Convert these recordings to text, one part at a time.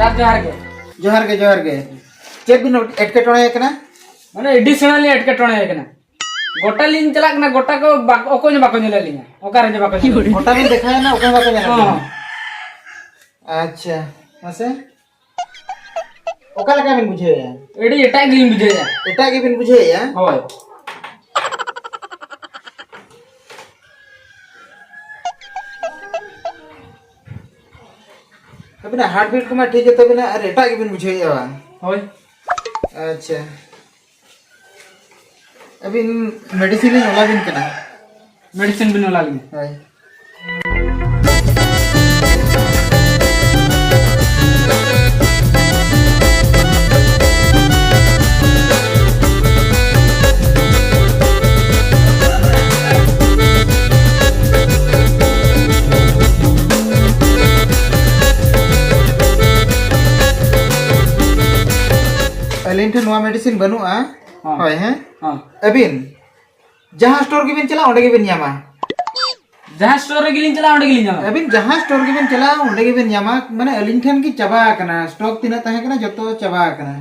जोहार के चेक बिन एटकेटोणे कना माने एडिशनली एटकेटोणे कना गोटा लिन चला कना गोटा को ओको बाको नेले लिया ओकारे जे बाको गोटा बिन देखाय ना ओको बाको जाना अच्छा मासे ओका लगा बिन बुझे या एडी एटा गिन बुझे या एटा के बिन बुझे या होय अबिना हार्ट बीट को मा ठीक है तबिना अरे एटा के बिन बुझे या होय अच्छा अबिन मेडिसिन ओला बिन कना मेडिसिन बिन ओला लिन हाय अलिन ठन नवा मेडिसिन बनुआ होय हैं हां अबिन जहां स्टोर के बिन चला ओंडे के बिन न्यामा जहां स्टोर रे गिलिन चला ओंडे गिलिन जामा अबिन जहां स्टोर के बिन चला ओंडे के बिन न्यामा माने अलिन ठन की चबा कना स्टॉक तिना तहे कना जतो चबा कना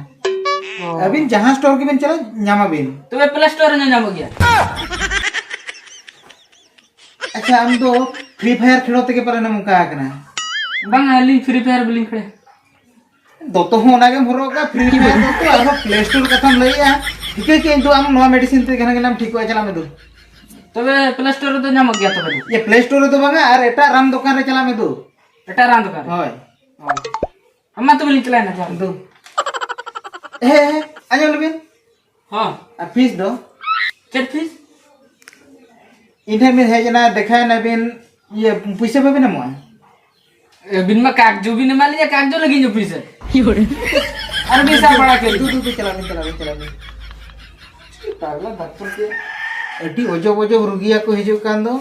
अबिन जहां स्टोर के बिन चला न्यामा बिन तबे प्ले स्टोर ने जाम गया अच्छा हम तो फ्री फायर खेलो ते के पर नमका कना बांग अली फ्री फायर बिलिन खड़े दोतो होना के भरोगा फ्री फायर तो आरो प्ले स्टोर कथम लइया ठीक है कि तो हम नवा मेडिसिन ते गना नाम ठीक होय चला में दो तबे प्ले स्टोर तो जाम गया तबे ये प्ले स्टोर तो बांगा और एटा राम दुकान रे चला में दो एटा रान दुकान होय अम्मा तो बिलिन चला ना जा दो हे आजो लबिन हां आ फीस दो चेक फीस इधर में है जना देखा ना बिन ये पैसे पे ना मुआ बिन में कागजो भी न माली कागजो लगी जो पैसे अरे पैसा बड़ा के तू चला बिन पागला डॉक्टर के एटी ओजो रुगिया को हिजु कान दो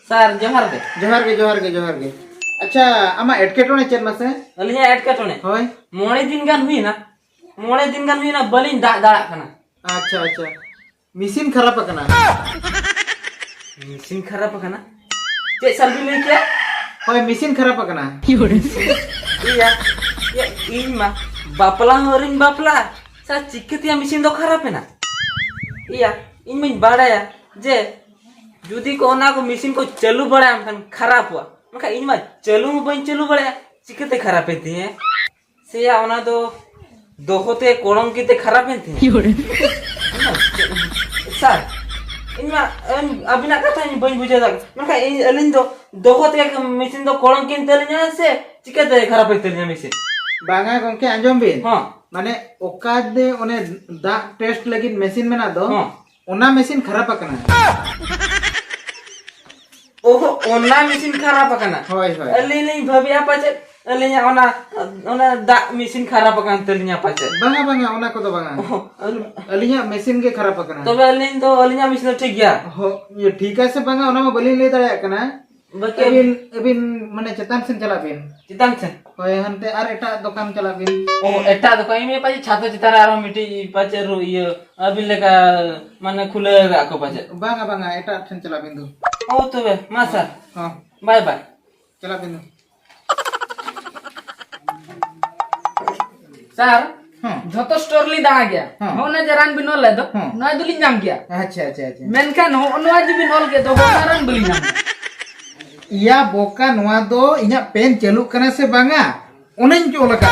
सर जोहार के अच्छा आमा एटकेटोने चेन मासे अलिया एटकेटोने होय मोड़े दिन गान हुई ना बलिन दाड़ा कना अच्छा मशीन खराब कना चे सर्वी ले क्या होय मशीन खराब कना या इन मा बापला हरिन बापला सा चिकतिया मशीन दो खराब है ना या इन में बाड़ाया जे जुदी को ना को मशीन को चालू बड़ा हम खराब हुआ मका इन मा चालू बन चालू बड़ा चिकते खराब है थी से या ओना दो दोहोते कोड़म किते खराब है थी सर इनमा अबिना कथा इन बन बुझे दा मका अलिन दो दोहोते मशीन दो कोड़म किन तलिया से चिकते खराब है तलिया मशीन बांगा गंके अंजम बिन हां माने ओका दे ओने दा टेस्ट लगी मशीन में ना दो ओना मशीन खराब कना ओहो ओना मशीन खराब कना होय अली नहीं भबिया पाचे अलिया ओना दा मशीन खराब कना तलिया पाचे बांगा ओना को दो बांगा अलिया मशीन के खराब कना तबे अलिन तो अलिया मशीन ठीक गया हो ये ठीक है से बांगा ओना में बलि ले दड़ा कना अबिन माने चेतन से चला बिन होय हनते आर एटा दुकान चला बिन ओ एटा दुकान में पाचे छातो चितार आरो मिटी पाचे रो ये अबिन लेका माने खुले राखो पाचे बांगा एटा ठन चला बिन दो ओ तबे मा सर हां बाय चला बिन सर झतो स्टोर ली दा गया हो ना जरान बिनोल ले दो ना दुलिन जाम गया अच्छा मेनका नो नवा जी बिनोल के दो नारन बुलिन जाम या बोका नवा दो इना पेन चालू कना से बांगा ओनेन चोल का